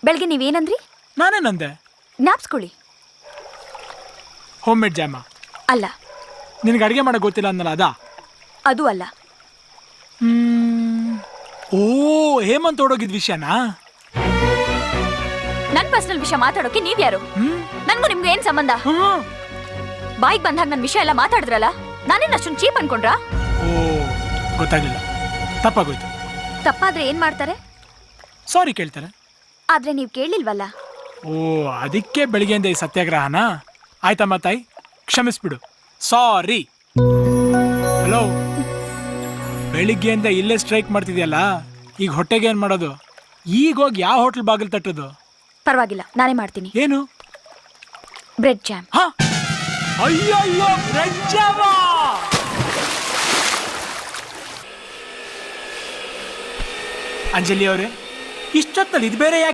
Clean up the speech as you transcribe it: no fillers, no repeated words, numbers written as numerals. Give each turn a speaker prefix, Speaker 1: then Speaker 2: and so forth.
Speaker 1: ಬೆಳಗ್ಗೆ ನೀವೇನಂದ್ರಿ?
Speaker 2: ನಾನೇನಂದೆ?
Speaker 1: ಜ್ಞಾಪ್ಸ್ಕೊಳ್ಳಿ.
Speaker 2: Home made Jama
Speaker 1: ಅಲ್ಲ.
Speaker 2: ನಿನಗೆ ಅಡುಗೆ ಮಾಡೋಕೆ ಗೊತ್ತಿಲ್ಲ ಅನ್ನಲ್ಲ ಅದಾ?
Speaker 1: ಅದು ಅಲ್ಲ.
Speaker 2: ಓ ಹೇಮಂತ್ ಓಡೋಗಿದ್ ವಿಷಯನಾ?
Speaker 1: ನನ್ ಪರ್ಸನಲ್ ವಿಷಯ ಮಾತಾಡೋಕೆ ನೀವ್ಯಾರು? ನನ್ಗೂ ನಿಮ್ಗೆ ಏನ್ ಸಂಬಂಧ? ಬಾಯಿಗೆ ಬಂದಾಗ ನನ್ ವಿಷಯ ಎಲ್ಲ ಮಾತಾಡಿದ್ರಲ್ಲ, ನಾನೇನ್ ಅಷ್ಟೊಂದು ಚೀಪ್ ಅನ್ಕೊಂಡ್ರಾ?
Speaker 2: ಓ ಗೊತ್ತಾಗ್ಲಿಲ್ಲ, ತಪ್ಪಾಗೋಯ್ತು.
Speaker 1: ತಪ್ಪಾದ್ರೆ ಏನ್ ಮಾಡ್ತಾರೆ?
Speaker 2: ಸಾರಿ ಕೇಳ್ತಾರೆ.
Speaker 1: ಆದ್ರೆ ನೀವ್ ಕೇಳಿಲ್ವಲ್ಲ.
Speaker 2: ಓ ಅದಕ್ಕೆ ಬೆಳಿಗ್ಗೆಯಿಂದ ಈ ಸತ್ಯಾಗ್ರಹನಾ? ಆಯ್ತಮ್ಮ ತಾಯಿ, ಕ್ಷಮಿಸ್ಬಿಡು. ಸಾರಿ. ಹಲೋ, ಬೆಳಿಗ್ಗೆಯಿಂದ ಇಲ್ಲೇ ಸ್ಟ್ರೈಕ್ ಮಾಡ್ತಿದ್ಯಲ್ಲ, ಈಗ ಹೊಟ್ಟೆಗೆ ಏನ್ ಮಾಡೋದು? ಈಗ ಹೋಗಿ ಯಾವ ಹೋಟ್ಲ್ ಬಾಗಿಲು ತಟ್ಟೋದು?
Speaker 1: ಪರವಾಗಿಲ್ಲ, ನಾನೇ ಮಾಡ್ತೀನಿ.
Speaker 2: ಏನು?
Speaker 1: Bread jam.
Speaker 2: ಹಾ, ಅಯ್ಯಯ್ಯೋ, ಬ್ರೆಡ್ ಜಾಮ! ಅಂಜಲಿ ಅವರೇ, ಇಷ್ಟೊತ್ತಲ್ಲಿ ಇದು ಬೇರೆ ಯಾಕೆ?